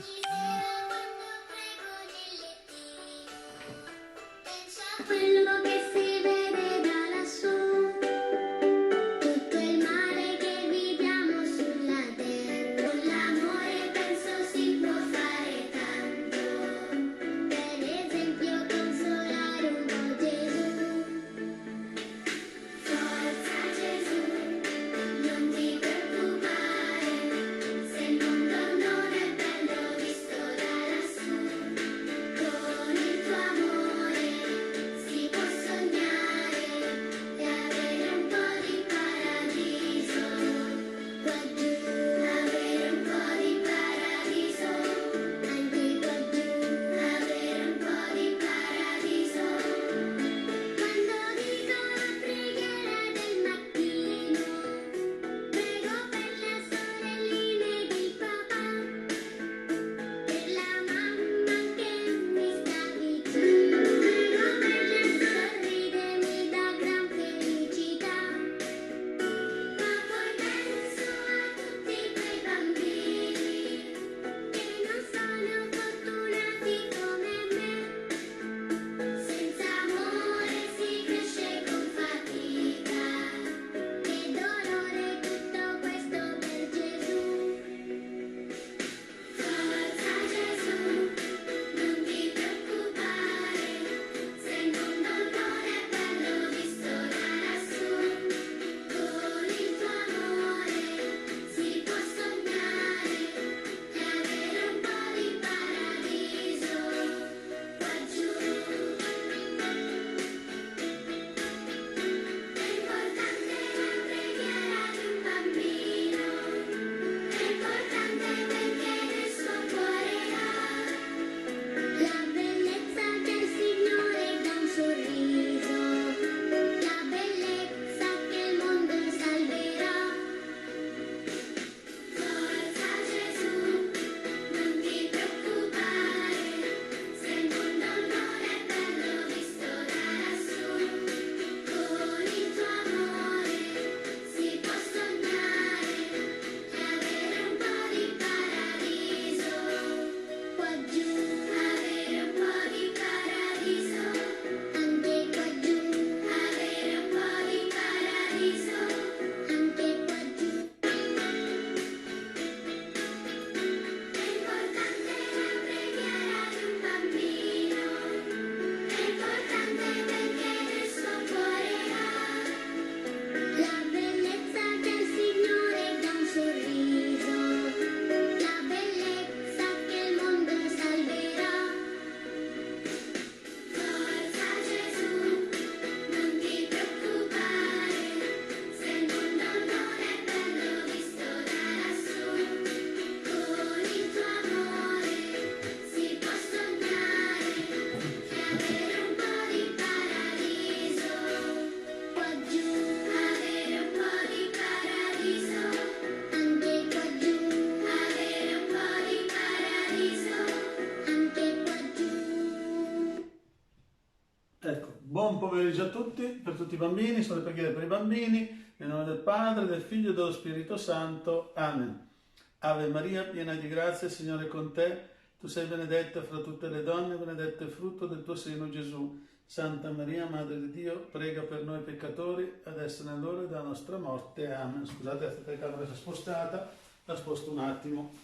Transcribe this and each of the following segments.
sera quando prego nel lettino, penso a quello che si vede da lassù, tutto il male che viviamo sulla terra. Con l'amore penso si può fare tanto, per esempio consolare un po' Gesù. Forza Gesù, non ti preoccupare, se il mondo non è bello visto da lassù, con il tuo amore si può sognare e avere un po' di paradiso qua giù, avere un po' di paradiso anche qua giù, avere un po' di paradiso. Quando dico la preghiera del mattino, prego per le sorelline di papà, per la mamma che mi sta vicino, prego per le sorride mi dà gran felicità, ma poi penso a tutti quei bambini che non sono fortunati come me. Senza amore si cresce con fatica, che dolore tutto questo per Gesù. Forza Gesù, non ti preoccupare, se il mondo non è bello visto da lassù, con il tuo amore si può sognare e avere un po' di paradiso qua giù. È importante la preghiera di un bambino, è importante perché nel suo cuore ha la bellezza che il Signore dà un sorriso, la bellezza che il mondo salverà. Forza Gesù, non ti preoccupare, se il mondo non è bello visto da lassù, con il tuo amore si può sognare e avere un po' di paradiso qua giù, avere un po' di paradiso anche qua giù, avere un po' di paradiso anche qua giù. È importante la preghiera di un bambino, è importante perché nel suo cuore ha la bellezza che il Signore dà un sorriso, la bellezza che il mondo salverà. Forza Gesù, non ti preoccupare, se il mondo non è bello visto da lassù, con il tuo amore si può sognare e avere un po' di paradiso qua giù, avere un po' di paradiso anche qua giù, avere un po' di paradiso anche qua giù. Ecco, buon pomeriggio a tutti, per tutti i bambini, sono le preghiere per i bambini, nel nome del Padre, del Figlio e dello Spirito Santo. Amen. Ave Maria, piena di grazia, il Signore è con te, tu sei benedetta fra tutte le donne, benedetto è il frutto del tuo seno, Gesù. Santa Maria, Madre di Dio, prega per noi peccatori, adesso è nell'ora della nostra morte. Amen. Scusate, la telecamera si è spostata, la sposto un attimo.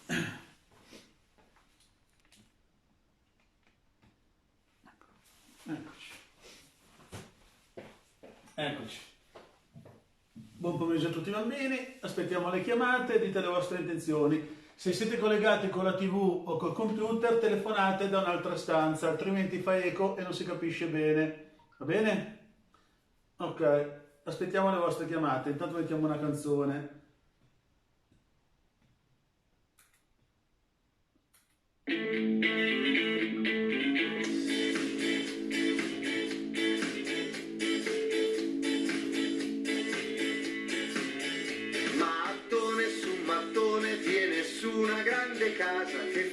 Eccoci. Eccoci. Buon pomeriggio a tutti i bambini, aspettiamo le chiamate, dite le vostre intenzioni. Se siete collegati con la TV o col computer, telefonate da un'altra stanza, altrimenti fa eco e non si capisce bene. Va bene? Ok, aspettiamo le vostre chiamate, intanto mettiamo una canzone. Mattone su mattone tiene su una grande casa, che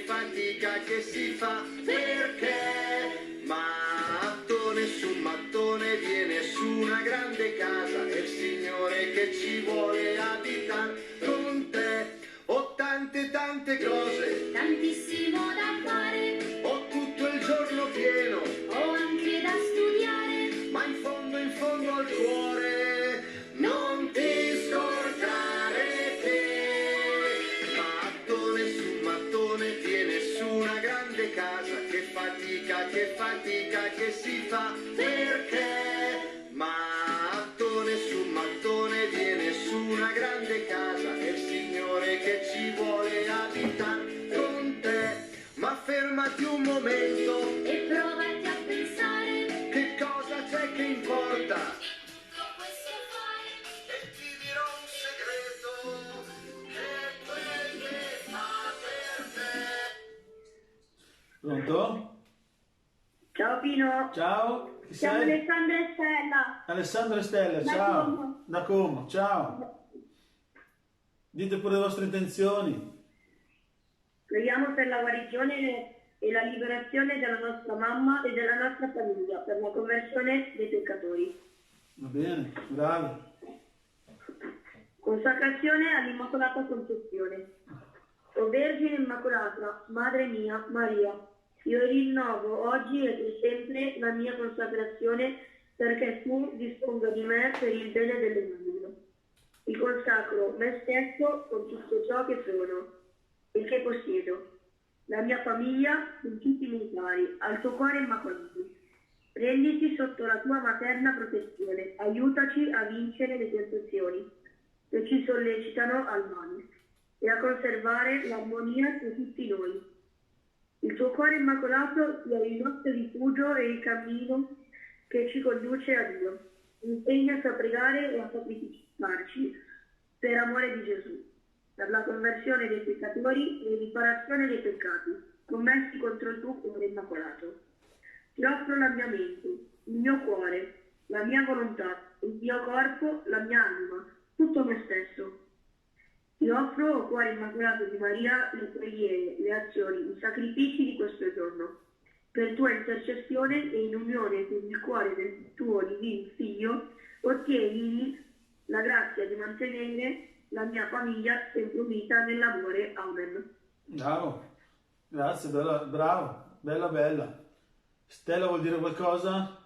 fatica che si fa, perché? Mattone su mattone viene su una grande casa, è il Signore che ci vuole abitare con te. Ho tante cose importa. Tutto questo fai. E ti dirò un segreto, che è quel che fa per te. Pronto? Ciao Pino, Ciao, chi siamo sei? Alessandra e Stella. Alessandro e Stella, Da ciao. Como. Da Como, ciao. Dite pure le vostre intenzioni. Preghiamo per la guarigione e la liberazione della nostra mamma e della nostra famiglia, per la conversione dei peccatori. Va bene, bravi. Consacrazione all'Immacolata Concezione. O Vergine Immacolata, Madre mia, Maria, io rinnovo oggi e per sempre la mia consacrazione perché tu disponga di me per il bene dell'uomo. Vi consacro me stesso con tutto ciò che sono e che possiedo, la mia famiglia con tutti i miei cari, al tuo cuore immacolato. Prenditi sotto la tua materna protezione, aiutaci a vincere le tentazioni che ci sollecitano al male e a conservare l'armonia tra tutti noi. Il tuo cuore immacolato sia il nostro rifugio e il cammino che ci conduce a Dio. Impegnaci a pregare e a sacrificarci per amore di Gesù, per la conversione dei peccatori e riparazione dei peccati commessi contro il tuo cuore immacolato. Ti offro la mia mente, il mio cuore, la mia volontà, il mio corpo, la mia anima, tutto me stesso. Ti offro, o cuore immacolato di Maria, le preghiere, le azioni, i sacrifici di questo giorno. Per tua intercessione e in unione con il cuore del tuo divino Figlio, ottieni la grazia di mantenere la mia famiglia sempre unita nell'amore. Amen. Bravo. Grazie, bella, bravo, bella bella. Stella vuol dire qualcosa?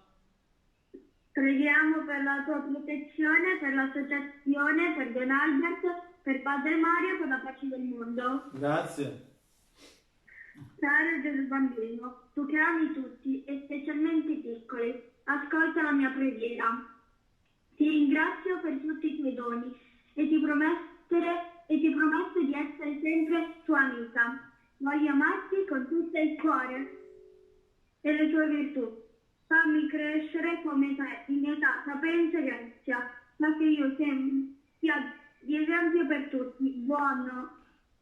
Preghiamo per la tua protezione, per l'associazione, per Don Albert, per Padre Mario, per la pace del mondo. Grazie. Caro Gesù Bambino, tu che ami tutti e specialmente i piccoli, ascolta la mia preghiera. Ti ringrazio per tutti i tuoi doni e ti prometto di essere sempre tua amica. Voglio amarti con tutto il cuore e le tue virtù. Fammi crescere come te in età, sapienza e grazia, ma che io sia di esempio per tutti, buono,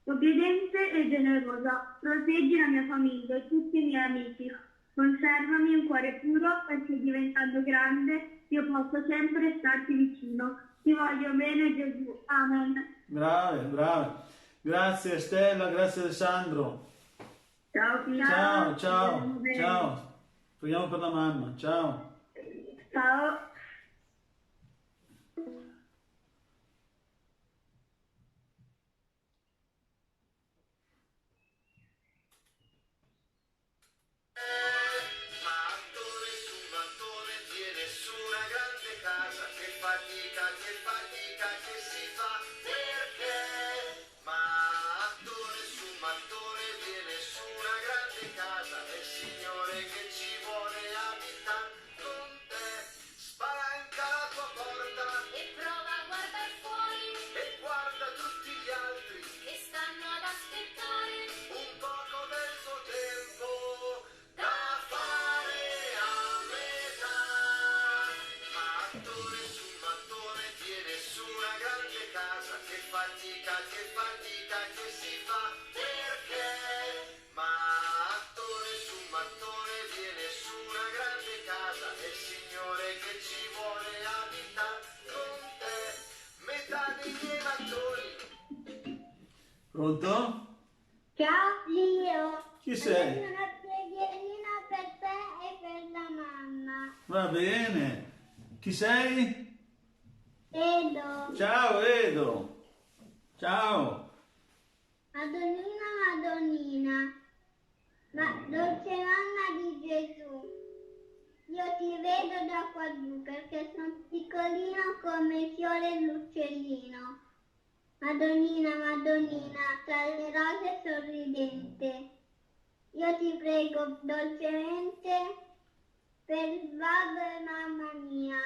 obbediente e generosa. Proteggi la mia famiglia e tutti i miei amici. Conservami un cuore puro perché diventando grande io posso sempre starti vicino. Ti voglio bene, Gesù. Amen. Brave, brave. Grazie Stella, grazie Alessandro. Ciao Pino. Ciao, ciao, Ti voglio bene. ciao. Preghiamo per la mamma, ciao. Ciao. Mattone su mattone tiene su una grande casa, che fatica che si fa, perché? Mattone su mattone tiene su una grande casa, e il Signore che ci vuole abitare con te, spalanca la tua porta E prova a guardare fuori, e guarda tutti gli altri, che stanno ad aspettare. un poco del tuo tempo da fare a metà. Mattone su mattone tiene su una grande casa, che fatica che si fa, perché? Mattone su mattone tiene su una grande casa, e il Signore che ci vuole abitare con te, metà dei miei mattoni. Pronto? Ciao zio! Chi sei? Ho una preghierina per te e per la mamma. Va bene. Chi sei? Edo, Ciao Edo. Ciao. Madonnina, Madonnina, ma dolce mamma di Gesù, io ti vedo da qua giù perché sono piccolino come il fiore dell'uccellino. Madonnina, Madonnina, tra le rose sorridente, io ti prego dolcemente per il babbo e mamma mia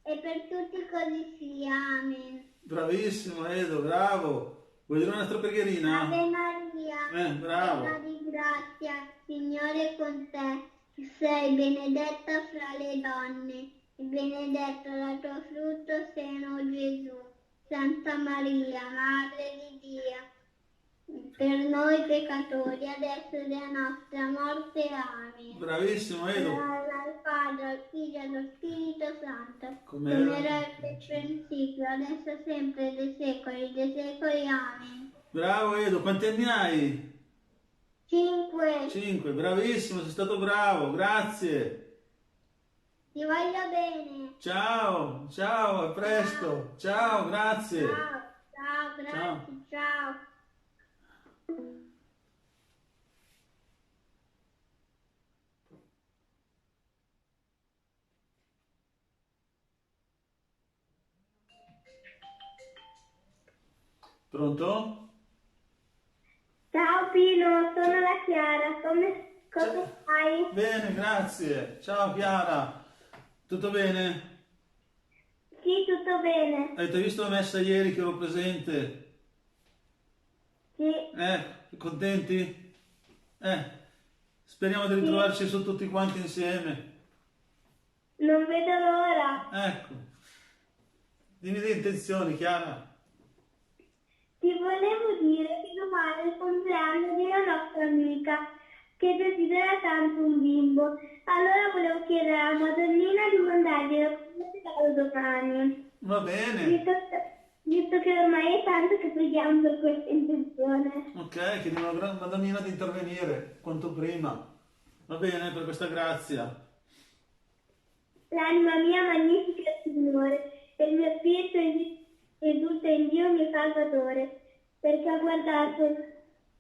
e per tutti così sia. Amen. Bravissimo Edo, bravo. Vuoi dire una nostra preghierina? Ave Maria, Bravo. piena di grazia, Signore è con te, sei benedetta fra le donne benedetto il tuo frutto seno Gesù. Santa Maria, Madre di Dio, per noi peccatori, adesso è la nostra morte. Amen. Bravissimo Edo. Gloria al Padre, al Figlio e allo Spirito Santo, Come come era- era il principio, adesso e sempre, dei secoli. Amen. Bravo Edo, quanti anni hai? 5. 5, bravissimo, sei stato bravo, grazie. Ti voglio bene. Ciao, ciao, a presto. Ciao, grazie. Ciao, grazie, ciao. Pronto? Ciao Pino, sono la Chiara, come stai? Bene, grazie. Ciao Chiara. Tutto bene? Sì, tutto bene. Avete visto la messa ieri che ero presente? Sì, Contenti? Speriamo di ritrovarci su tutti quanti insieme. non vedo l'ora. Ecco. Dimmi le intenzioni, Chiara. Ti volevo dire che domani è il compleanno di una nostra amica che desidera tanto un bimbo. Allora volevo chiedere alla Madonnina di mandarglielo come regalo domani. Va bene. Visto che ormai è tanto che preghiamo per questa intenzione. Ok, chiediamo alla Madonnina di intervenire quanto prima. Va bene, per questa grazia. L'anima mia magnifica il Signore, e il mio spirito esulta in Dio mio Salvatore, perché ha guardato il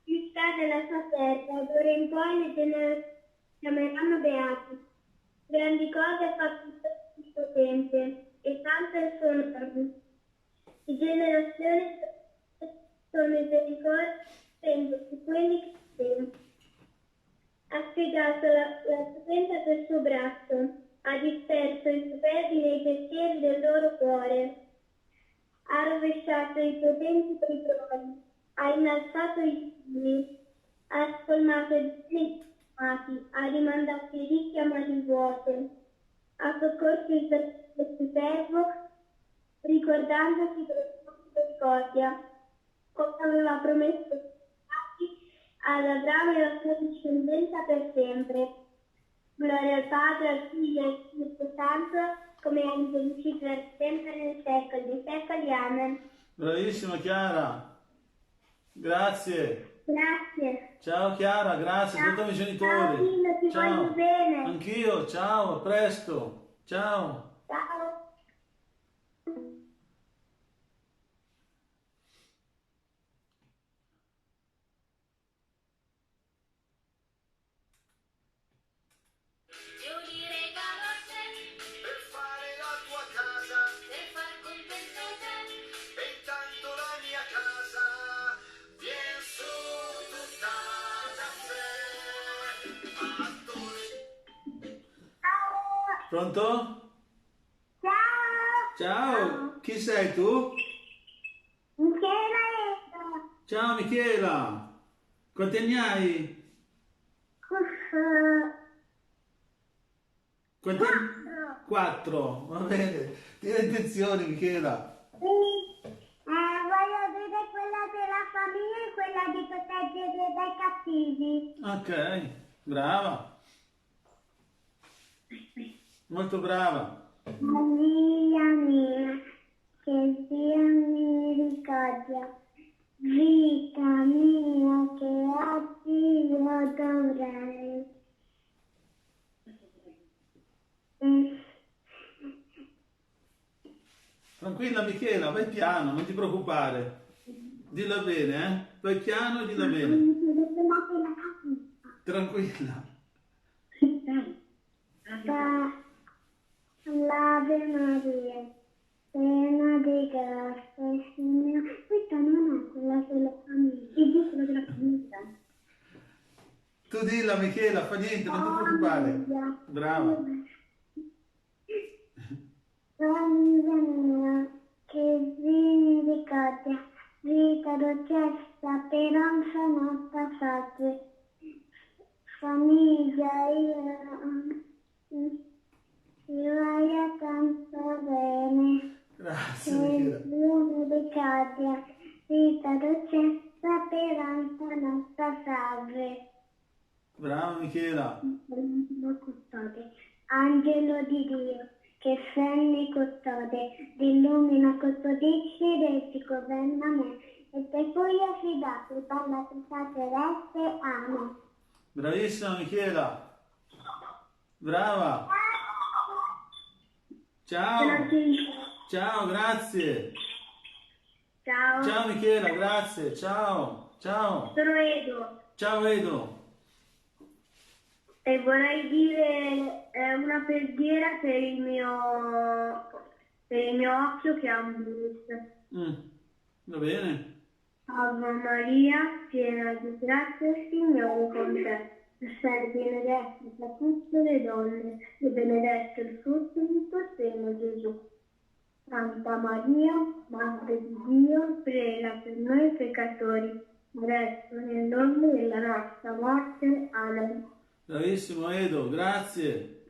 città della sua terra, d'ora in poi le generazioni chiameranno beati. Grandi cose ha fatto il potente, e tanto è il suo nome. Di generazione sono misericordia su quelli che temo. Ha spiegato la potenza del suo braccio, ha disperso i superbi nei pensieri del loro cuore, ha rovesciato i potenti coi troni, ha innalzato i figli, ha scolmato i dismati, ha rimandato i ricchi a mani vuote, ha soccorso il superbo, ricordandosi della sua misericordia, come aveva promesso ad Abramo e alla sua discendenza per sempre. Gloria al Padre, al Figlio e al Spirito Santo, come è in principio per sempre nei secoli dei secoli. Amen. Bravissima Chiara. Grazie. Grazie. Ciao Chiara, grazie. Saluta i miei Ciao genitori. Pino, ti voglio bene. Anch'io, ciao, a presto. Ciao. Ciao. Io li regalo a te, Per fare la tua casa per far contento te. e intanto la mia casa vien su tutta da te. Mattone. Pronto? Ciao. Ciao. Chi sei tu? Michela. Ciao Michela. Quanti anni hai? Quanti anni? 4. Va bene. Tieni intenzioni Michela. Voglio dire quella della famiglia e quella di proteggere dai cattivi. Ok, brava. Molto brava. Maria mia, che Dio mi ricorda, vita mia che oggi io dovrai. Tranquilla Michela, vai piano, non ti preoccupare. Dilla bene, eh? Vai piano e dilla bene. Tranquilla. Ave Maria, piena di grazia, Signore. Questa non è quella della famiglia, è quella della famiglia. Tu dilla Michela, fa niente, non ti preoccupare. Brava. Famiglia mia, che vi ricorda, vita dolcezza per onza nostra pace. Famiglia, io voglio tanto vita dolcezza per la nostra salve. Brava Michela. Angelo di Dio, che sei nei custode, illumina, custodisci, regi, governa me, e te cui affidati dalla città celeste. Amen. Bravissima Michela. Brava. Ciao. Ciao, grazie. Ciao, Ciao Michela, grazie. Ciao. Ciao. sono Edo Ciao Edo. e vorrei dire una preghiera per il mio occhio che ha un virus. Va bene. Ave Maria, piena di grazia, il Signore è con te. Tu sei benedetta tra tutte le donne e benedetto il frutto del tuo seno, Gesù. Santa Maria, Madre di Dio, prega per noi peccatori, adesso nell'ora della nostra morte. Amen. Bravissimo Edo, grazie.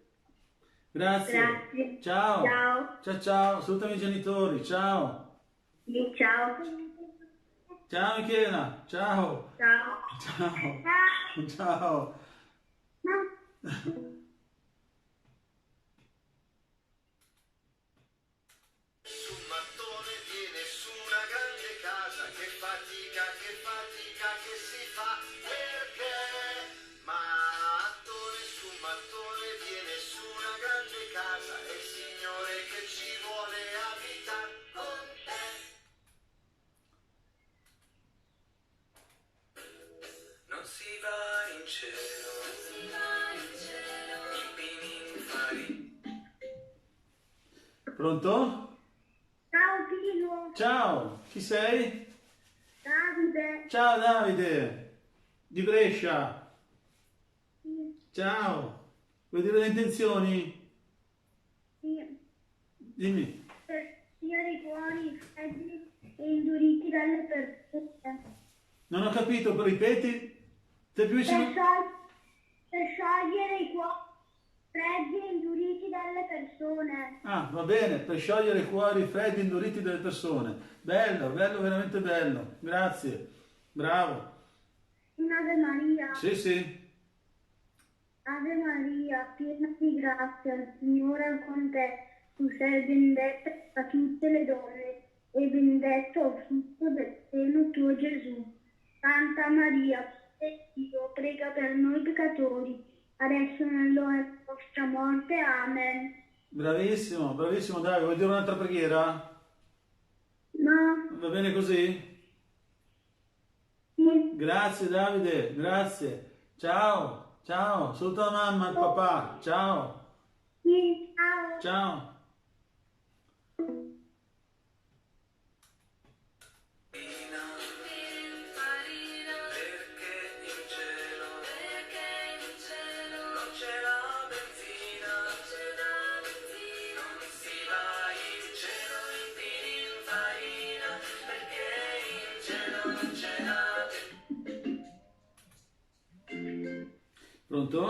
Grazie. Grazie. Ciao. Ciao. Ciao ciao. Salutami i genitori. Ciao. Sì, ciao. Ciao Michela. Ciao. Ciao. Ciao. Ciao. Su un mattone viene su una grande casa, che fatica che si fa, perché mattone su un mattone viene su una grande casa, è il Signore che ci vuole abitare con te. Non si va in cielo, i pininfari. Pronto? Ciao Pino. Ciao. Chi sei? Davide. Ciao Davide. Di Brescia. Ciao. Vuoi dire le intenzioni? Sì. Dimmi. Per sia i cuori freddi e induriti dalle persone. Non ho capito, ripeti? Sei più Per vicino? sciogliere i cuori freddi e induriti dalle persone. Ah, va bene, per sciogliere i cuori freddi e induriti delle persone. Bello, bello, veramente bello. Grazie. Bravo. Ave Maria. Sì, sì. Ave Maria, piena di grazia, il Signore è con te. Tu sei benedetta tra tutte le donne e benedetto il frutto del seno tuo, Gesù. Santa Maria, Madre di Dio, prega per noi peccatori, adesso e nell'ora della nostra morte. Amen. Bravissimo, bravissimo Davide. Vuoi dire un'altra preghiera? No, Va bene così? sì, Grazie Davide, grazie. Ciao, ciao. Saluta la mamma e il papà. Ciao, sì, ciao. ciao. Perché in cielo non c'è la benzina, non si va in cielo in pininfarina, perché in cielo non c'è la Pronto?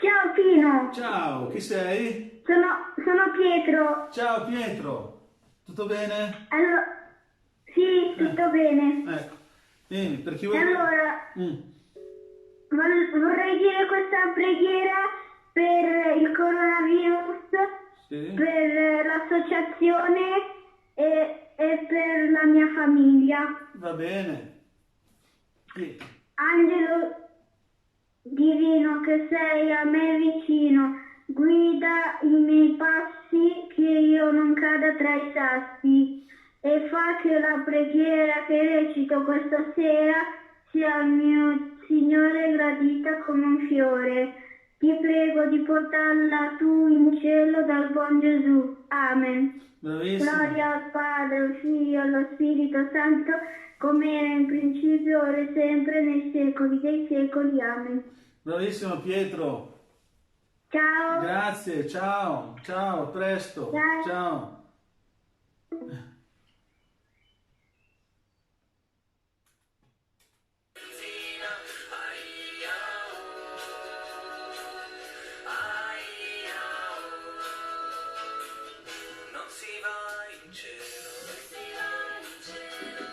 Ciao Pino, Ciao, chi sei? sono Pietro. Ciao Pietro. Tutto bene? Allora, sì, tutto bene. Ecco. Dimmi, per chi vuoi... Allora, Mm. vorrei dire questa preghiera per il coronavirus, Sì? per l'associazione e per la mia famiglia. Va bene. Sì. Angelo divino che sei a me vicino, guida i miei passi che io non cada tra i sassi e fa che la preghiera che recito questa sera sia al mio Signore gradita come un fiore. Ti prego di portarla tu in cielo dal buon Gesù. Amen. Bravissimo. Gloria al Padre, al Figlio e allo Spirito Santo, come era in principio, ora e sempre, nei secoli dei secoli. Amen. Bravissimo Pietro. Ciao. Grazie, ciao, ciao, a presto. Ciao. Ciao. benzina, non si va in cielo,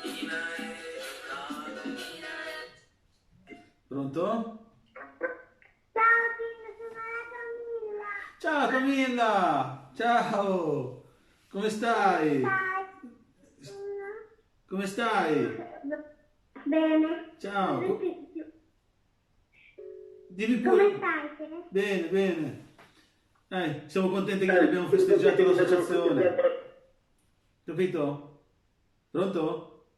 in Pronto? Ciao Pino, sono la Camilla. Ciao Camilla! Ciao! Come stai? Come stai? Bene. Ciao! Dimmi Come pure. stai te? Bene, bene. Siamo contenti che abbiamo festeggiato l'associazione. Capito? Pronto?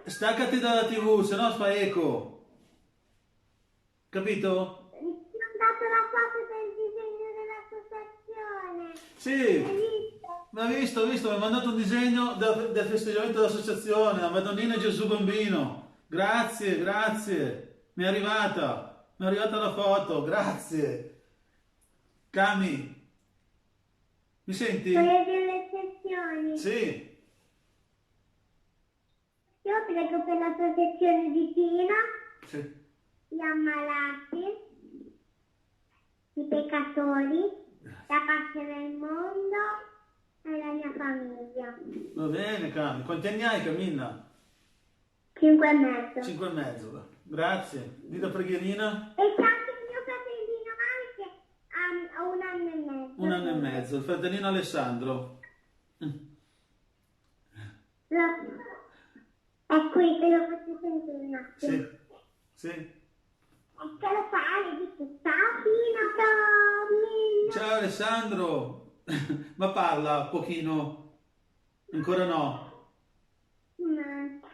Staccati dalla TV, se no fa eco. Capito? Mi hanno dato la foto del disegno dell'associazione. Sì, Hai visto? ma ho visto, mi ha mandato un disegno del festeggiamento dell'associazione, la Madonnina e Gesù Bambino. Grazie, grazie. Mi è arrivata la foto, grazie. Cami, mi senti? Quelle delle sezioni. Sì. Io prego per la protezione di Tina, Sì. gli ammalati, i peccatori, la pace del mondo e la mia famiglia. Va bene, Cami. Quanti anni hai, Camilla? 5 e mezzo. 5 e mezzo. Grazie. Di la preghierina? E c'è anche il mio fratellino anche a 1 anno e mezzo. 1 anno e mezzo. Il fratellino Alessandro. È qui, te lo faccio sentire un attimo. Sì. Sì. Che lo fai? Dici ciao Pino, Tommy. Ciao Alessandro. Ma parla un pochino. Ancora no.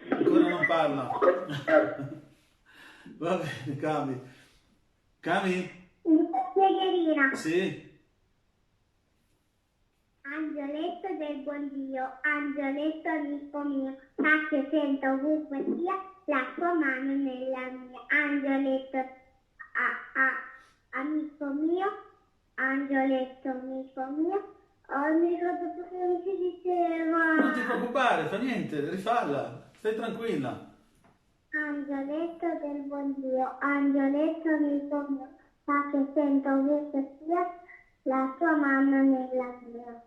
Ancora non parla. Va bene, Cami. Cami? Spiegherina. Sì. Angioletto del buon Dio, angioletto amico mio, sa che sento ovunque sia la tua mano nella mia. Angioletto amico mio, angioletto amico mio. Oh, mi ricordo proprio come si diceva. Non ti preoccupare, fa niente, rifalla. Stai tranquilla. Angioletto del buon Dio, angioletto amico mio, sa che sento ovunque sia la tua mano nella mia.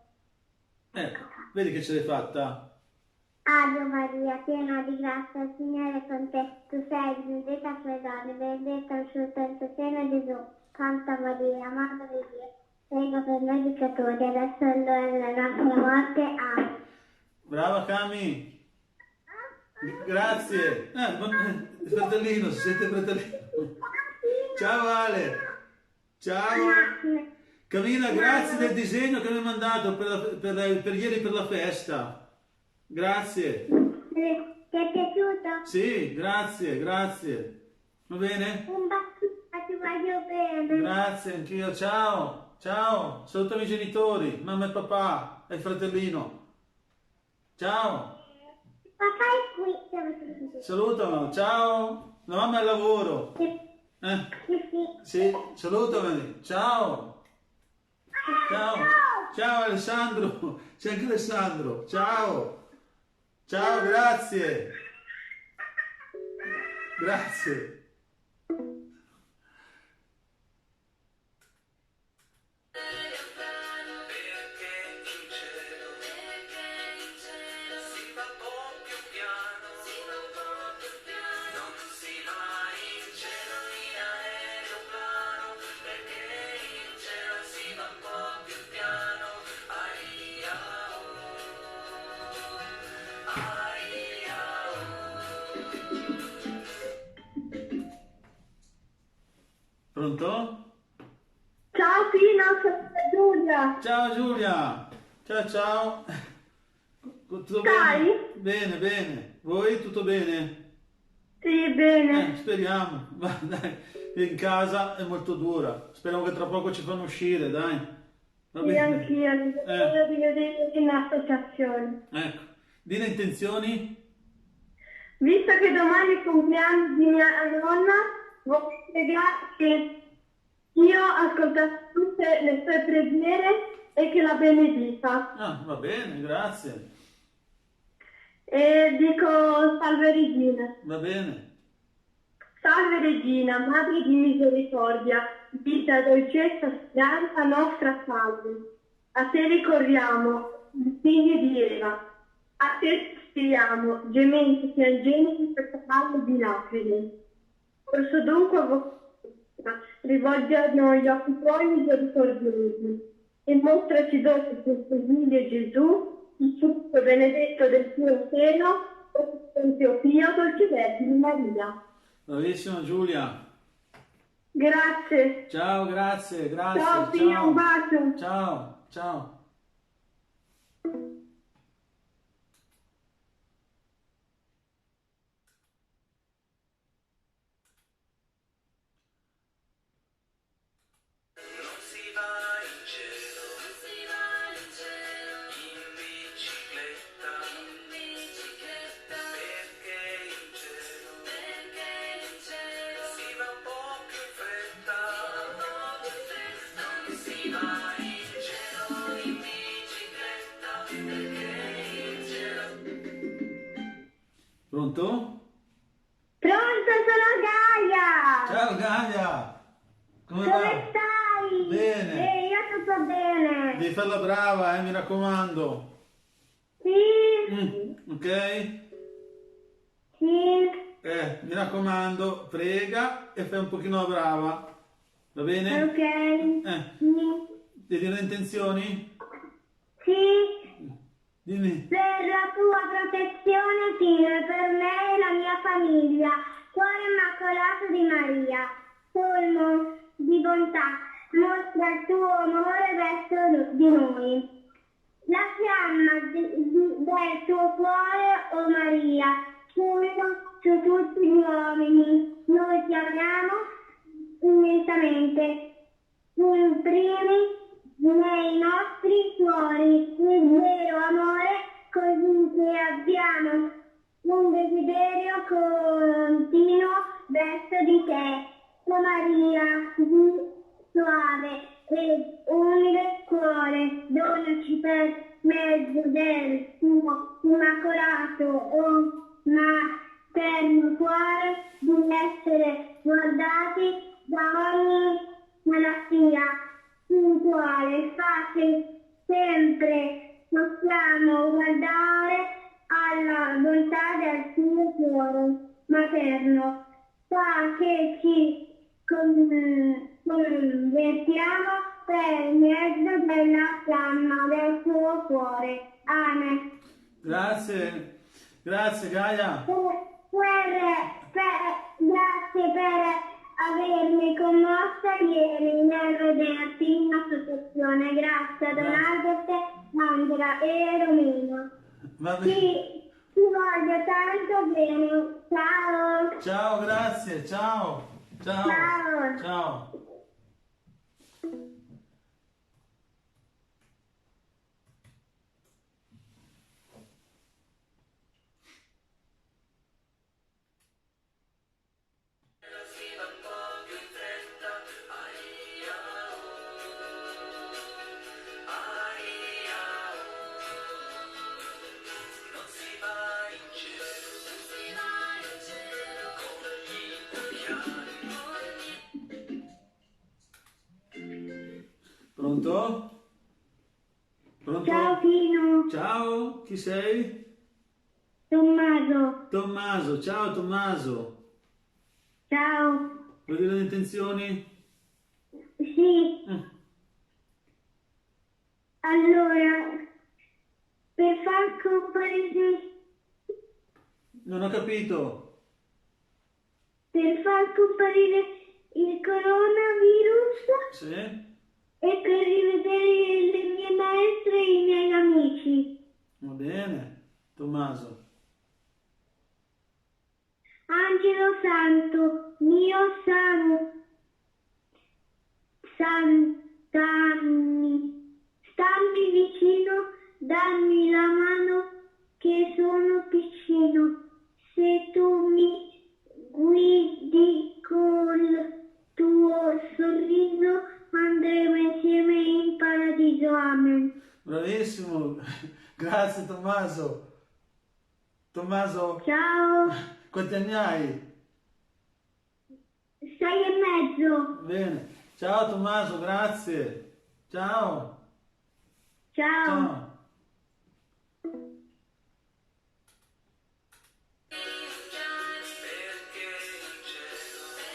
Ecco, vedi che ce l'hai fatta? Ave Maria, piena di grazia, il Signore è con te. Tu sei benedetta fra le donne, benedetto il frutto del tuo seno, Gesù. Santa Maria, Madre di Dio, prega per noi peccatori, adesso è l'ora della nostra morte. Amen. Brava Cami. Grazie. Fratellino, si sente fratellino. Ciao Ale. Ciao. Camilla, grazie del disegno che mi hai mandato per ieri per la festa. Grazie. Ti è piaciuto? Sì, grazie. Va bene? Un bacio, ti voglio bene. Grazie, anch'io. Ciao. Salutami i genitori, mamma e papà e il fratellino. Ciao. Papà è qui. Salutalo. Ciao. La mamma è al lavoro. Sì. Sì, salutameli. Ciao. Ciao Alessandro. C'è anche Alessandro. Ciao, grazie. Pronto? Ciao Pino, sono Giulia. Ciao Giulia. Ciao. Tutto Stai? Bene. Voi tutto bene? Sì, bene. Speriamo. Ma dai, in casa è molto dura. Speriamo che tra poco ci fanno uscire, dai. Va Sì, bene. anch'io, mi voglio di vedere in associazione. Ecco. Di le intenzioni? Visto che domani è il compleanno di mia nonna, voglio spiegare che io ho ascoltato tutte le sue preghiere e che la benedica. Ah, va bene, grazie. E dico salve Regina. Va bene. Salve Regina, Madre di misericordia, vita, dolcezza, speranza nostra salve. A te ricorriamo, figli di Eva. A te sospiriamo, gementi, piangenti, sotto valle di lacrime. Posso dunque a voi rivolgermi gli occhi tuoi misericordiosi e mostraci dopo questo figlio Gesù, il frutto benedetto del tuo seno, o Santio Pio, dolce Vergine Maria. Bravissima Giulia. Grazie. Ciao, grazie. Ciao Pio, un bacio. Ciao. Non si va in cielo, in bicicletta, perché in cielo si va un po' più in fretta. Non si va in cielo, in bicicletta, perché in cielo. Pronto? Pronto, sono Gaia. Ciao Gaia. Come va? Come stai? Bene. Io tutto bene. Devi farla brava, mi raccomando. Sì, Ok? sì. Mi raccomando, prega e fai un pochino la brava. Va bene? Ok. Sì. Devi dire le intenzioni? Sì. Dimmi. Per la tua protezione, Dio, per me e la mia famiglia, cuore immacolato di Maria, colmo di bontà, mostra il tuo amore verso di noi. La fiamma del tuo cuore, o Maria, fuoco su tutti gli uomini. Noi ti amiamo immensamente. Imprimi nei nostri cuori il vero amore, così che abbiamo un desiderio continuo verso di te. O Maria, di suave e umile cuore, donaci per mezzo del tuo immacolato o materno cuore di essere guardati da ogni malattia spirituale. Fate sempre possiamo guardare alla bontà del tuo cuore materno, fa che ci convertiamo per mezzo della fiamma del tuo cuore. Amen. Grazie Gaia. Grazie per avermi commossa ieri nel vederti in associazione. Grazie a Don Albert, Angela e Romino. Va bene. Ti voglio tanto bene. Ciao. Ciao, grazie. Ciao. Ciao. Si va un po' più in fretta, aia non si va in cielo, con gli occhiali. Pronto? Ciao Pino. Ciao, chi sei? Tommaso. Tommaso, ciao Tommaso. Ciao. Vuoi dire le intenzioni? Sì. Allora, per far comparire Non ho capito. il coronavirus Sì? e per rivedere le mie maestre e i miei amici. Va bene, Tommaso. Angelo Santo, mio Sant'Anni, stammi vicino, dammi la mano che sono piccino. Se tu mi guidi col tuo sorriso, andremo insieme in paradiso. Amen. Bravissimo. Grazie Tommaso. Tommaso, Ciao. quanti anni hai? 6 e mezzo. Bene. Ciao Tommaso, grazie. Ciao. Ciao. Ciao. Perché in cielo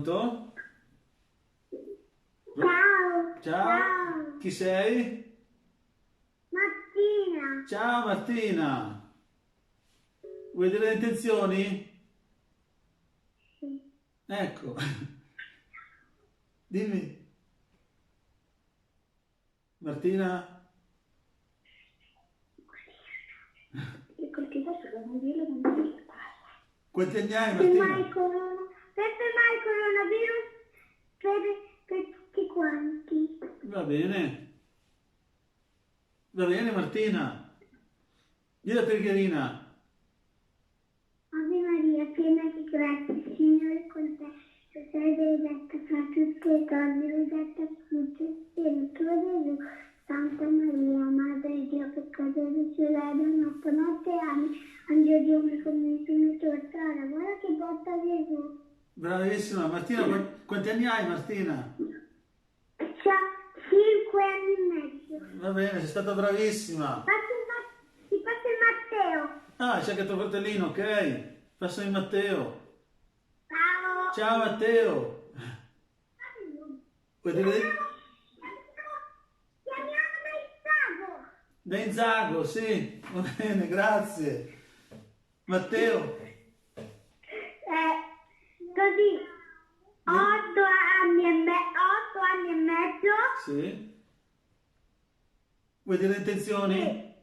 Pronto? Ciao. Ciao. Chi sei? Martina. Ciao Martina. Vuoi dire le intenzioni? Sì. Ecco. Dimmi. Martina? E quel che adesso devono dirlo, non dire parla. Quanti anni hai Per Martina? mai coronavirus per tutti quanti. Va bene. Va bene Martina. Dì la preghierina. Ave Maria, piena di grazia, il Signore è con te. Tu sei benedetta fra tutte le donne, benedetta frutto del seno tuo Gesù. Santa Maria, Madre di Dio, peccatori celebra, nostra morte, amen. Angelo Dio, mi convinci nel tuo altrare, guarda che porta Gesù. Bravissima. Martina, quanti anni hai Martina? C'ha 5 anni e mezzo. Va bene, sei stata bravissima. Ti faccio il Matteo. Ah, c'è anche tuo fratellino, ok. Passami Matteo. Ciao. Ciao Matteo. Vuoi dire... Chiamiamo Da Inzago, sì. Va bene, grazie. Matteo. Così, 8 anni e mezzo. Sì. Vuoi dire le intenzioni?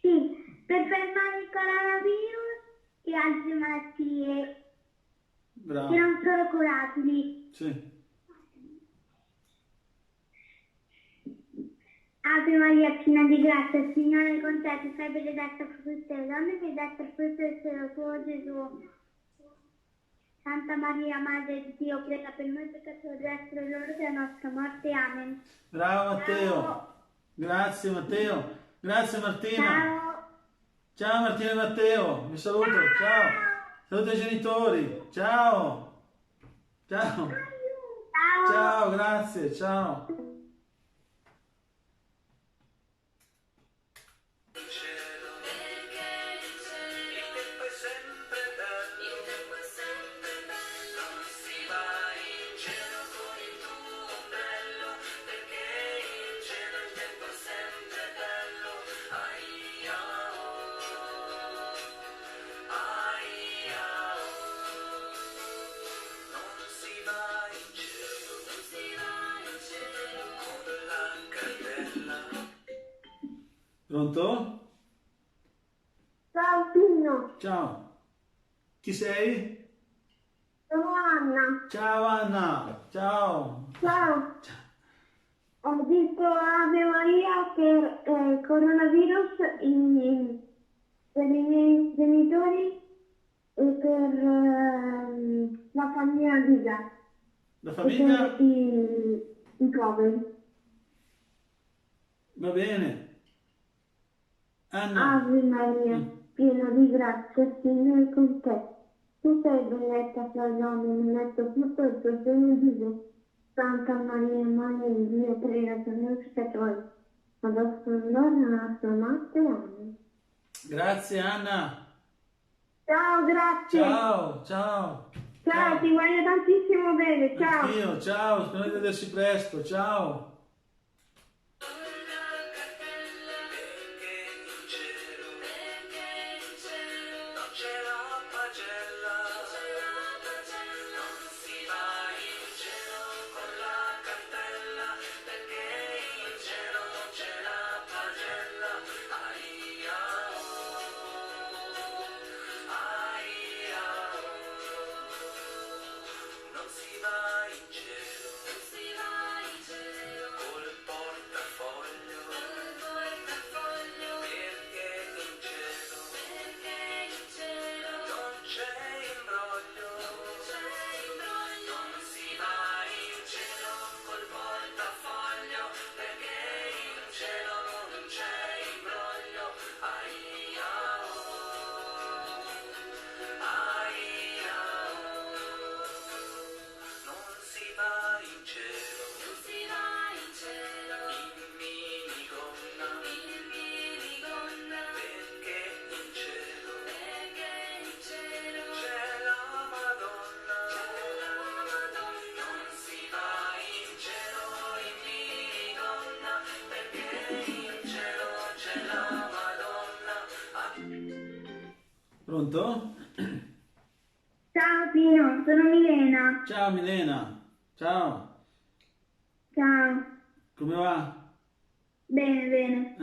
Sì, per fermare il coronavirus e altre malattie che Bravo. non sono curabili. Sì. Ave Maria, piena di grazia, il Signore è con te, tu sei benedetta fra tutte le donne, benedetta il frutto del seno tuo, Gesù. Santa Maria, Madre di Dio, prega per noi peccatori, adesso e l'ora della nostra morte. Amen. Bravo Matteo. Ciao. Grazie Matteo. Grazie Martina. Ciao. Ciao Martina e Matteo. Vi saluto. Ciao. Saluto ai genitori. Ciao. Ciao. Ciao. Ciao, grazie. Ciao. in cielo, perché in cielo il tempo è sempre bello, il tempo è sempre bello, non si va in cielo con il tuo ombrello, perché in cielo il tempo è sempre bello, aia oh, aia oh, non si va in cielo, non si va in cielo con la candela. Pronto? Ciao Pino, Ciao. Chi sei? sono Anna. Ciao Anna. Ciao. Ciao. Ho detto Ave Maria per coronavirus per i miei genitori e per la famiglia Giga La e famiglia? per i poveri. Va bene. Anna. Ave Maria, piena di grazia, il Signore è con te. Tu sei benedetta fra le donne, benedetto frutto del tuo seno Gesù. Santa Maria, Madre di Dio, prega per noi peccatori, adesso e l'ora della nostra morte. Amen. Grazie Anna. Ciao, grazie. Ciao, ciao. Ciao, ti voglio tantissimo bene. Ciao. Anch'io, ciao, spero di vederci presto. Ciao. Perché in cielo, non c'è la pagella, non si va in cielo con la cartella, perché in cielo non c'è la pagella, aia oh, aia oh, non si va in cielo, non si va in cielo Pronto? Ciao Pino, sono Milena. Ciao Milena, ciao, Ciao. come va? Bene, bene.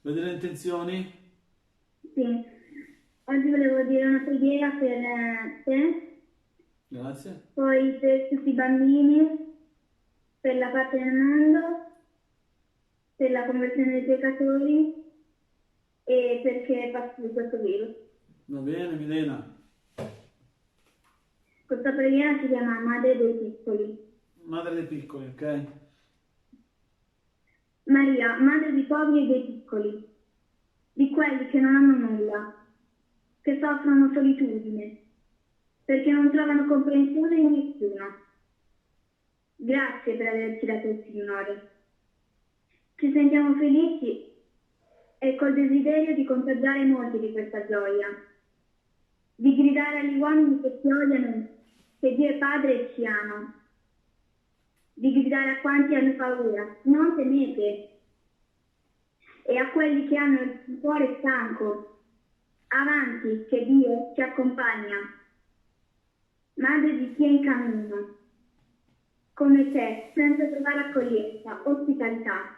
Vedi le intenzioni? Sì. Oggi volevo dire una preghiera per te, Grazie. poi per tutti i bambini, per la pace nel mondo, per la conversione dei peccatori e perché passi questo virus. Va bene Milena. Questa preghiera si chiama Madre dei Piccoli. Madre dei piccoli, ok? Maria, madre dei poveri e dei piccoli, di quelli che non hanno nulla, che soffrono solitudine, perché non trovano comprensione in nessuno. Grazie per averci dato il Signore. Ci sentiamo felici e col desiderio di contagiare molti di questa gioia, di gridare agli uomini che ci odiano che Dio è Padre e ci ama, di gridare a quanti hanno paura, non temete, e a quelli che hanno il cuore stanco, avanti che Dio ci accompagna. Madre di chi è in cammino, come te, senza trovare accoglienza, ospitalità.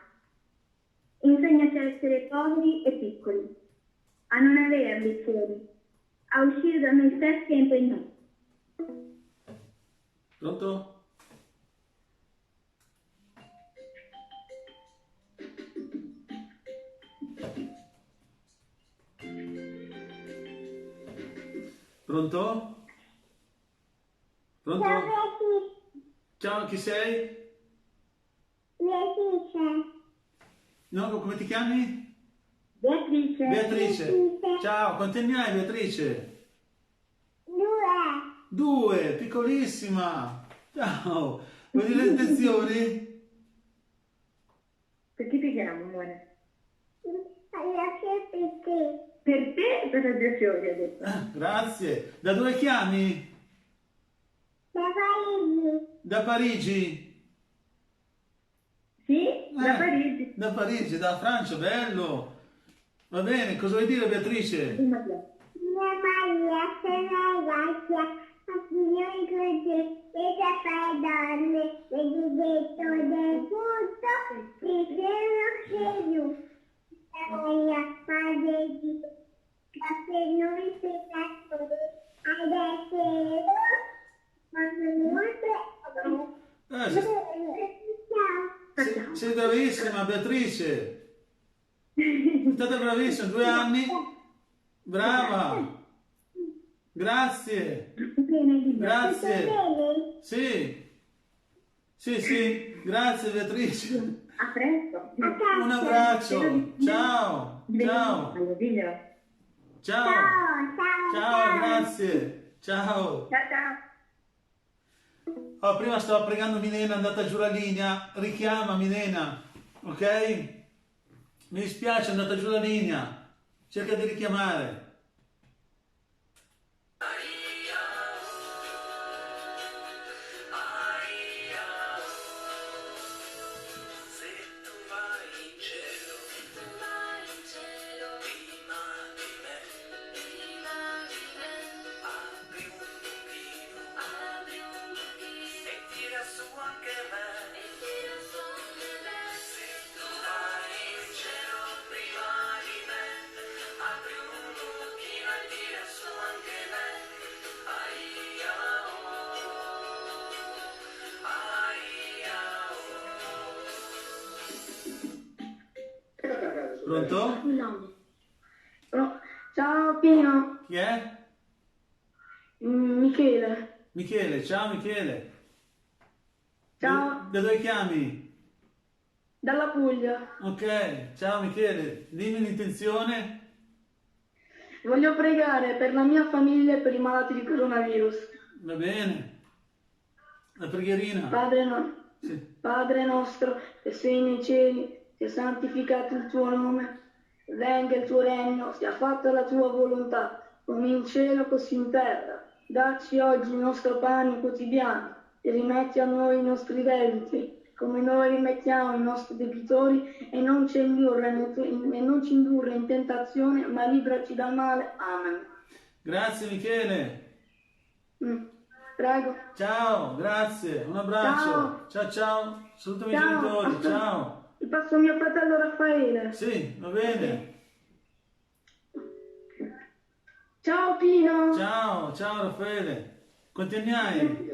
Insegnaci a essere poveri e piccoli, a non avere ambizioni, a uscire da noi stessi e impegnati. Pronto? Pronto? Pronto? Ciao, chi sei? No, come ti chiami? Beatrice. Beatrice. Ciao, quanti anni hai Beatrice? 2, piccolissima. Ciao, vuoi dire le intenzioni? Per chi ti chiamo, amore? Per te e per la Giacione, ho detto. Grazie. Da dove chiami? Da Parigi? Sì, da Parigi. Da Parigi, da Francia, bello. Va bene, cosa vuoi dire Beatrice? Mia Maria, sono grazie a Signore Gesù, e da fare donne, benedetto del tutto, il cielo Gesù. Maria, Madre di per noi peccatori, adesso quando muore, ciao. Sei bravissima Beatrice. Sei stata bravissima, 2 anni. Brava. Grazie. Grazie. Sì. Sì, sì. Grazie Beatrice. A presto. Un abbraccio. Ciao. Ciao. Ciao. Ciao, grazie. Ciao. Ciao, ciao. Oh, prima stavo pregando Milena, è andata giù la linea. Richiama Milena, ok? Mi dispiace, è andata giù la linea. Cerca di richiamare. Se tu vai in cielo, prima di me, apri un buchino e tira su anche me. Se tu vai in cielo, prima di me, apri un buchino e tira su anche me. Aia Pronto? Ciao Pino, Chi è? Michele. Michele, ciao Michele. Ciao. Da dove chiami? Dalla Puglia. Ok, ciao Michele. Dimmi l'intenzione. Voglio pregare per la mia famiglia e per i malati di coronavirus. Va bene. La preghierina. Sì. Padre nostro che sei nei cieli, sia santificato il tuo nome, venga il tuo regno, sia fatta la tua volontà, come in cielo così in terra. Dacci oggi il nostro pane quotidiano e rimetti a noi i nostri debiti, come noi rimettiamo i nostri debitori, e non ci indurre in tentazione, ma libraci dal male. Amen. Grazie Michele. Prego. Ciao, grazie, un abbraccio. Ciao ciao. Saluto i miei genitori. Aspetta. Ciao. Ti passo mio fratello Raffaele. Sì, va bene. Ciao Pino. Ciao, ciao Raffaele. Quanti anni hai?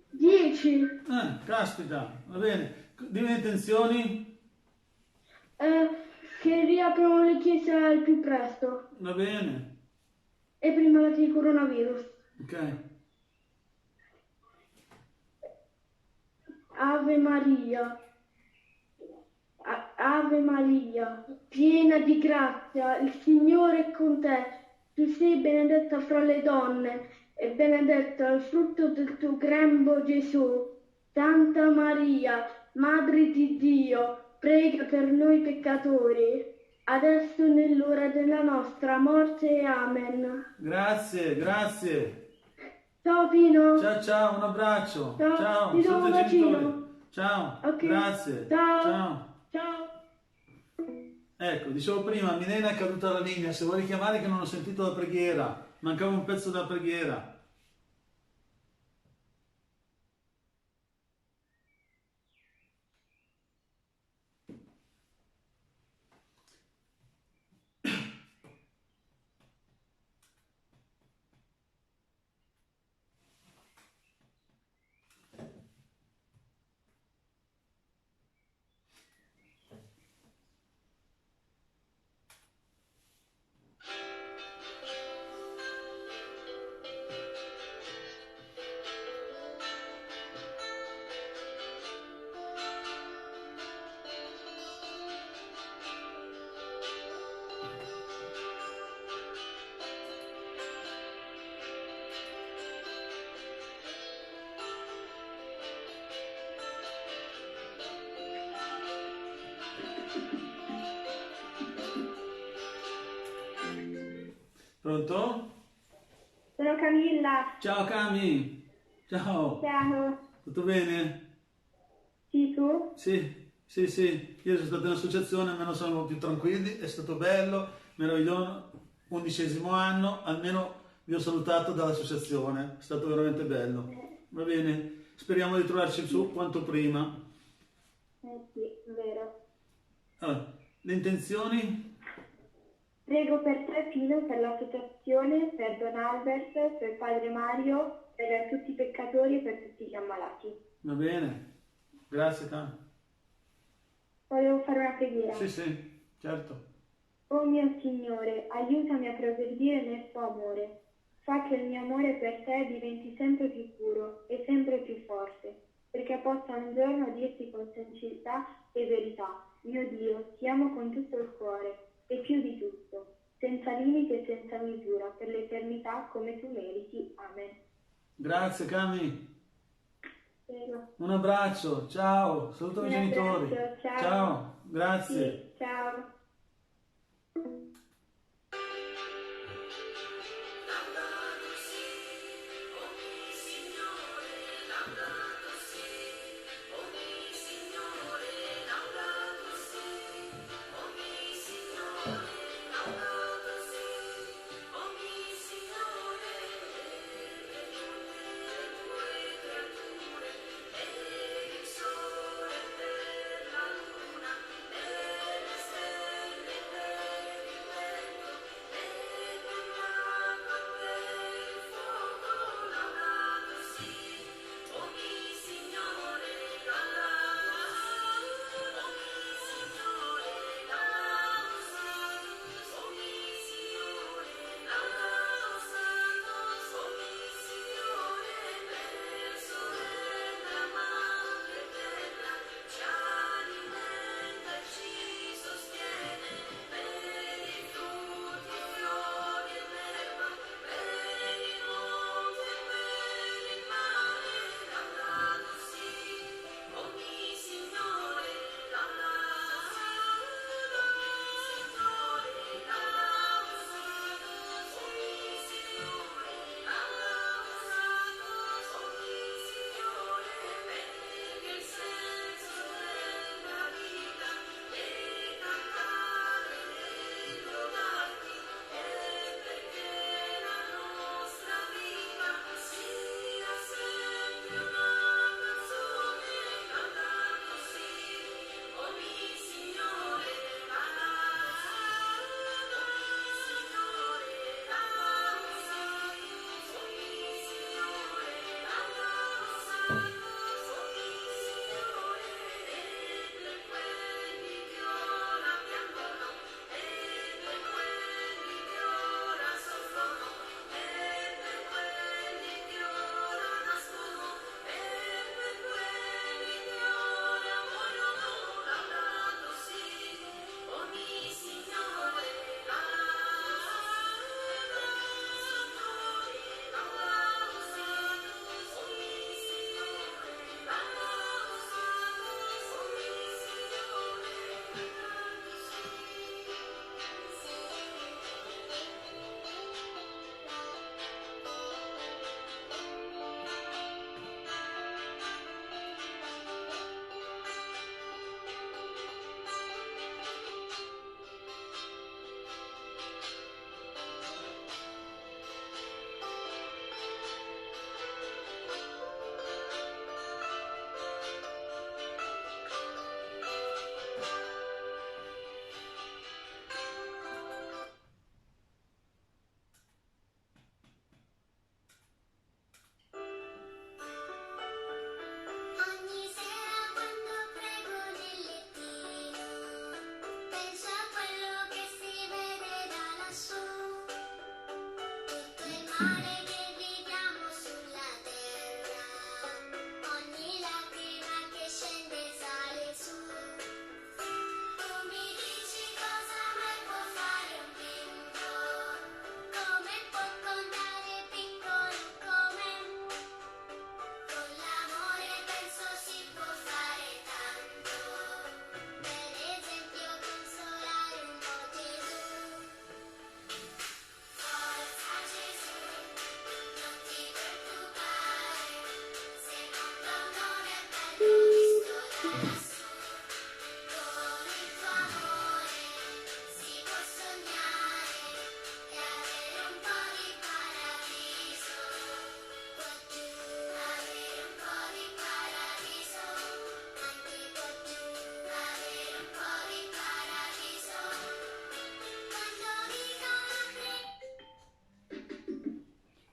10. Caspita, va bene. Dimmi le intenzioni. Che riaprono le chiese al più presto Va bene. e prima del coronavirus. Ok. Ave Maria. Ave Maria, piena di grazia, il Signore è con te. Tu sei benedetta fra le donne e benedetto è il frutto del tuo grembo Gesù. Santa Maria, Madre di Dio, prega per noi peccatori, adesso e nell'ora della nostra morte. Amen. Grazie, grazie. Ciao Pino. Ciao ciao, un abbraccio. Ciao, Ciao, ti do saluto un i genitori. bacino. Ciao, Ok. grazie. Ciao. Ciao. Ciao. Ecco, dicevo prima, Milena è caduta la linea, se vuoi richiamare che non ho sentito la preghiera, mancava un pezzo della preghiera. Pronto? Sono Camilla. Ciao Cami. Ciao. Ciao. Tutto bene? Sì, tu? Sì, sì, sì. Io sono stato in associazione, almeno sono più tranquilli, è stato bello, meraviglioso. 11° anno, almeno vi ho salutato dall'associazione, è stato veramente bello. Va bene? Speriamo di trovarci su quanto prima. Sì, vero. Allora, le intenzioni? Prego per te, Pino, per l'associazione, per Don Albert, per Padre Mario, per tutti i peccatori e per tutti gli ammalati. Va bene. Grazie, Cami. Volevo fare una preghiera. Sì, sì, certo. Oh mio Signore, aiutami a progredire nel tuo amore. Fa che il mio amore per te diventi sempre più puro e sempre più forte, perché possa un giorno dirti con sincerità e verità: mio Dio, ti amo con tutto il cuore e più di tutto, senza limiti e senza misura, per l'eternità come tu meriti. Amen. Grazie, Cami. Prego. Un abbraccio, ciao. Saluto i Un miei genitori. abbraccio, ciao. Ciao, grazie. Sì, ciao. Luna e le stelle per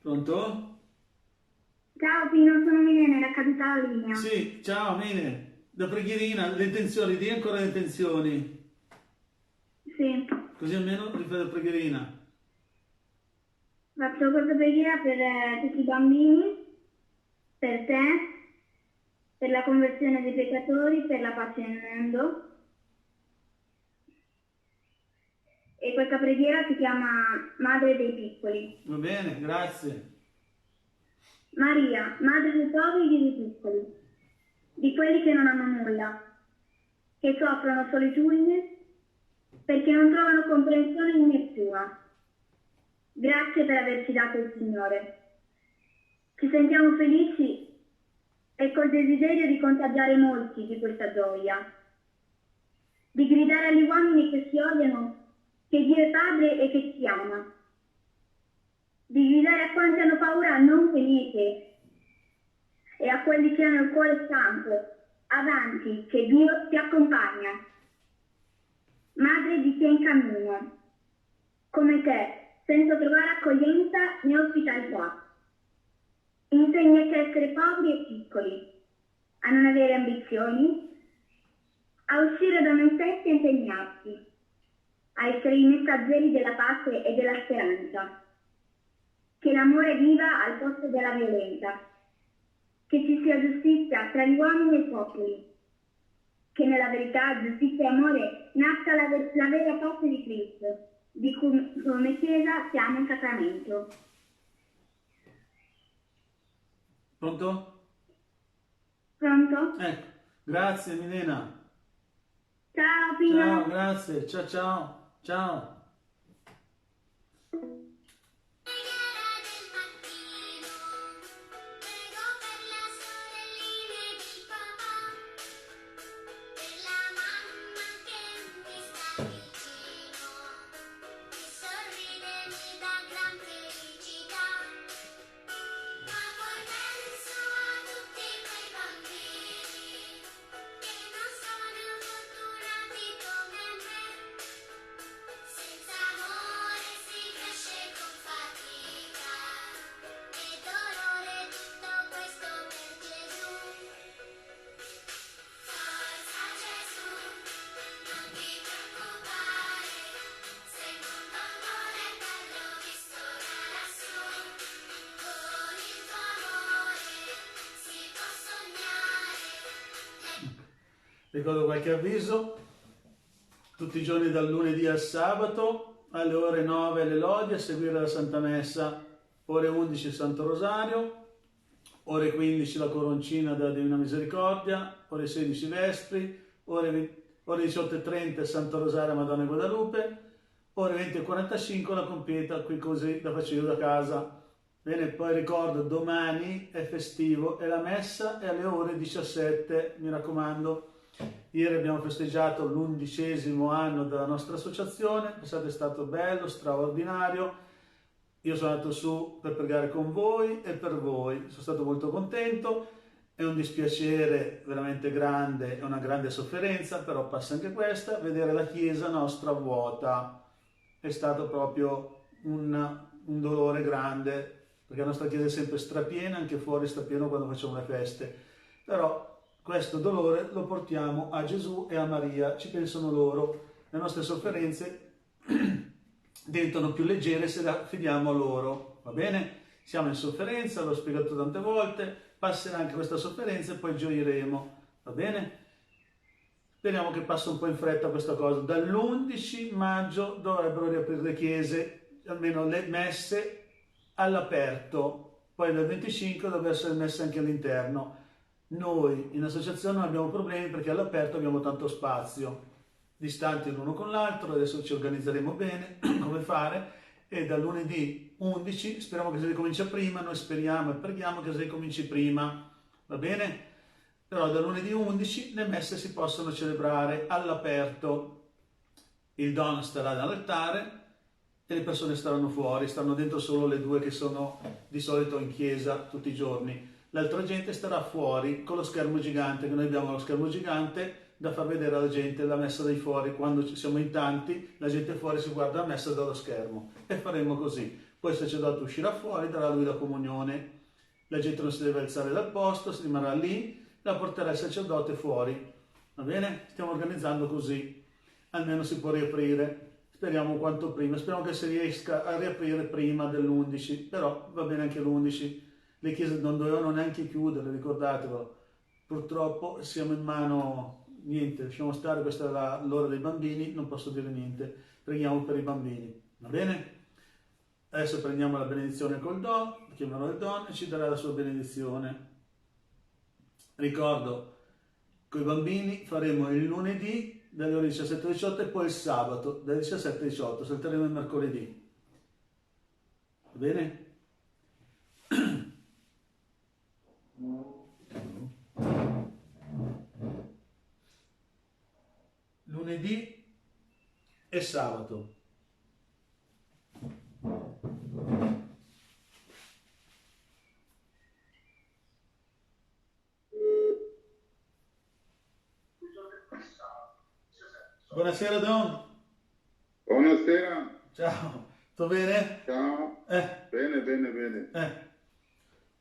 Pronto? Ciao Pino, sono Milena, era caduta la linea. Sì, ciao Mine. La preghierina, le intenzioni, di ancora le intenzioni. Sì, Così almeno rifai la preghierina. faccio questa preghiera per tutti i bambini, per te, per la conversione dei peccatori, per la pace nel mondo. E questa preghiera si chiama Madre dei Piccoli. Va bene, grazie. Maria, Madre dei poveri e dei piccoli, di quelli che non hanno nulla, che soffrono solitudine perché non trovano comprensione in nessuna. Grazie per averci dato il Signore. Ci sentiamo felici e col desiderio di contagiare molti di questa gioia, di gridare agli uomini che si odiano che Dio è Padre e che ci ama, di gridare a quanti hanno paura non temete e a quelli che hanno il cuore stanco, avanti, che Dio ti accompagna. Madre di chi è in cammino, come te, senza trovare accoglienza né ospitalità. Insegnati a essere poveri e piccoli, a non avere ambizioni, a uscire da noi stessi e impegnarsi, a essere i messaggeri della pace e della speranza. Che l'amore viva al posto della violenza, che ci sia giustizia tra gli uomini e i popoli, che nella verità, giustizia e amore nasca la vera pace di Cristo, di cui come Chiesa siamo in sacramento. Pronto? Pronto? Ecco, grazie Milena. Ciao Pino! Ciao, grazie. Ciao, ciao. Ciao. Preghiera del mattino, prego per la sorellina e il papà, per la mamma che mi sta vicino, che sorride e mi dà gran felicità. Ma poi penso a tutti quei bambini che non sono fortunati come me. Senza amore si cresce con fatica e dolore, tutto questo per Gesù. Forza Gesù, non ti preoccupare, se il mondo non è bello visto da lassù. Con il tuo amore si può sognare. Ricordo qualche avviso. Tutti i giorni dal lunedì al sabato alle ore 9 le lodi a seguire la Santa Messa, ore 11 il Santo Rosario, ore 15 la Coroncina della Divina Misericordia, ore 16 Vespri, ore 18:30 il Santo Rosario a Madonna Guadalupe, ore 20:45 la compieta qui così la facevo da casa. Bene, poi ricordo domani è festivo e la messa è alle ore 17, mi raccomando. Ieri abbiamo festeggiato l'11° anno della nostra associazione, pensate è stato bello, straordinario. Io sono andato su per pregare con voi e per voi, sono stato molto contento, è un dispiacere veramente grande, è una grande sofferenza, però passa anche questa, vedere la chiesa nostra vuota, è stato proprio un dolore grande, perché la nostra chiesa è sempre strapiena, anche fuori strapieno quando facciamo le feste, però questo dolore lo portiamo a Gesù e a Maria, ci pensano loro, le nostre sofferenze diventano più leggere se le affidiamo a loro, va bene? Siamo in sofferenza, l'ho spiegato tante volte, passerà anche questa sofferenza e poi gioiremo, va bene? Speriamo che passi un po' in fretta questa cosa. Dall'11 maggio dovrebbero riaprire le chiese, almeno le messe all'aperto, poi dal 25 dovrebbe essere messe anche all'interno. Noi in associazione non abbiamo problemi perché all'aperto abbiamo tanto spazio, distanti l'uno con l'altro, adesso ci organizzeremo bene come fare e da lunedì 11 speriamo che si ricominci prima, noi speriamo e preghiamo che si ricominci prima, va bene? Però da lunedì 11 le messe si possono celebrare all'aperto, il dono starà all'altare e le persone staranno fuori, stanno dentro solo le due che sono di solito in chiesa tutti i giorni. L'altra gente starà fuori con lo schermo gigante, che noi abbiamo lo schermo gigante da far vedere alla gente la messa dai fuori. Quando siamo in tanti, la gente fuori si guarda la messa dallo schermo e faremo così. Poi il sacerdote uscirà fuori, darà a lui la comunione. La gente non si deve alzare dal posto, si rimarrà lì, la porterà il sacerdote fuori. Va bene? Stiamo organizzando così. Almeno si può riaprire. Speriamo quanto prima. Speriamo che si riesca a riaprire prima dell'11, però va bene anche l'11. Le chiese non dovevano neanche chiudere, ricordatevelo. Purtroppo siamo in mano, niente, lasciamo stare, questa è l'ora dei bambini, non posso dire niente. Preghiamo per i bambini, va bene? Adesso prendiamo la benedizione col Don, chiamerò il Don e ci darà la sua benedizione. Ricordo, con i bambini faremo il lunedì dalle ore 17-18 e poi il sabato dalle 17-18, salteremo il mercoledì. Va bene? Lunedì e sabato. Buonasera Don. Buonasera, Ciao. Tutto bene? ciao. Bene, bene, bene.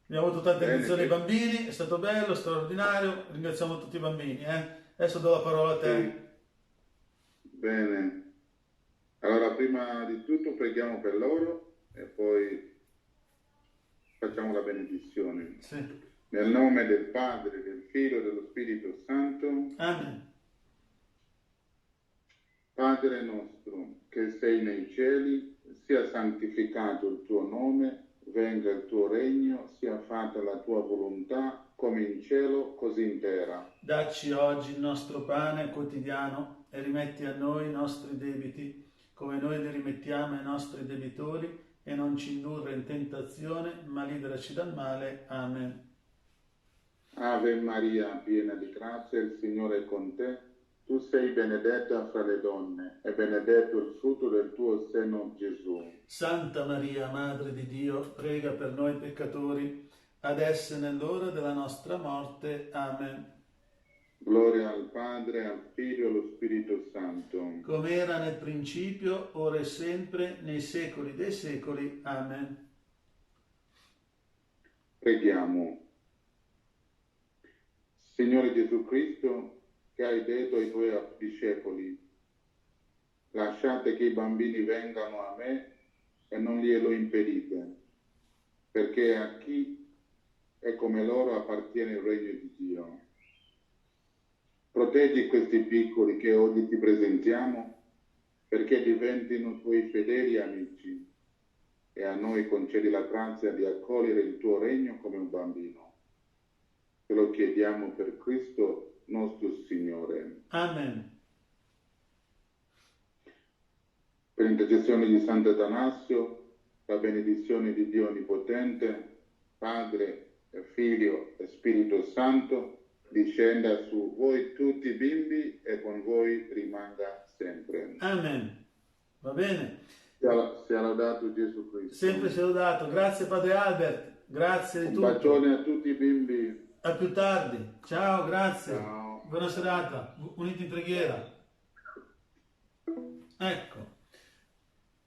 Abbiamo avuto tante Bene, attenzioni ai sì. bambini, è stato bello, straordinario. Ringraziamo tutti i bambini. Adesso do la parola a te. Sì. Bene. Allora, prima di tutto preghiamo per loro e poi facciamo la benedizione. Sì. Nel nome del Padre, del Figlio e dello Spirito Santo. Amen. Padre nostro, che sei nei cieli, sia santificato il tuo nome, venga il tuo regno, sia fatta la tua volontà, come in cielo, così in terra. Dacci oggi il nostro pane quotidiano e rimetti a noi i nostri debiti, come noi li rimettiamo ai nostri debitori, e non ci indurre in tentazione, ma liberaci dal male. Amen. Ave Maria, piena di grazia, il Signore è con te. Tu sei benedetta fra le donne, e benedetto il frutto del tuo seno, Gesù. Santa Maria, Madre di Dio, prega per noi peccatori, adesso e nell'ora della nostra morte. Amen. Gloria al Padre, al Figlio e allo Spirito Santo. Come era nel principio, ora e sempre, nei secoli dei secoli. Amen. Preghiamo. Signore Gesù Cristo, che hai detto ai tuoi discepoli, lasciate che i bambini vengano a me e non glielo impedite, perché a chi è come loro appartiene il regno di Dio. Proteggi questi piccoli che oggi ti presentiamo, perché diventino tuoi fedeli amici, e a noi concedi la grazia di accogliere il tuo regno come un bambino. Te lo chiediamo per Cristo nostro Signore. Amen. Per intercessione di Sant'Atanasio, la benedizione di Dio Onnipotente, Padre, Figlio e Spirito Santo, discenda su voi tutti bimbi e con voi rimanga sempre. Amen. Va bene. Sia lodato Gesù Cristo. Sempre sia lodato. Grazie Padre Albert. Grazie di Un tutto. bacione a tutti i bimbi. A più tardi. Ciao, grazie. Ciao. Buona serata. Uniti in preghiera. Ecco.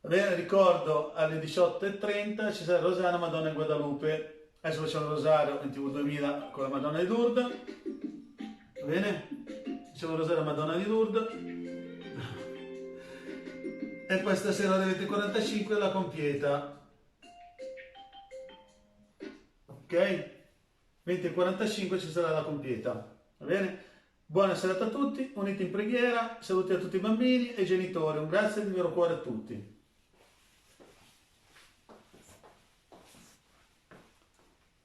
Va bene, ricordo alle 18:30 ci sarà Rosana Madonna in Guadalupe. Adesso facciamo il rosario in TV 2000 con la Madonna di Lourdes. Va bene? Facciamo il rosario Madonna di Lourdes. E poi stasera alle 20:45 la compieta. Ok? 20:45 ci sarà la compieta. Va bene? Buona serata a tutti, uniti in preghiera, saluti a tutti i bambini e i genitori. Un grazie di vero cuore a tutti.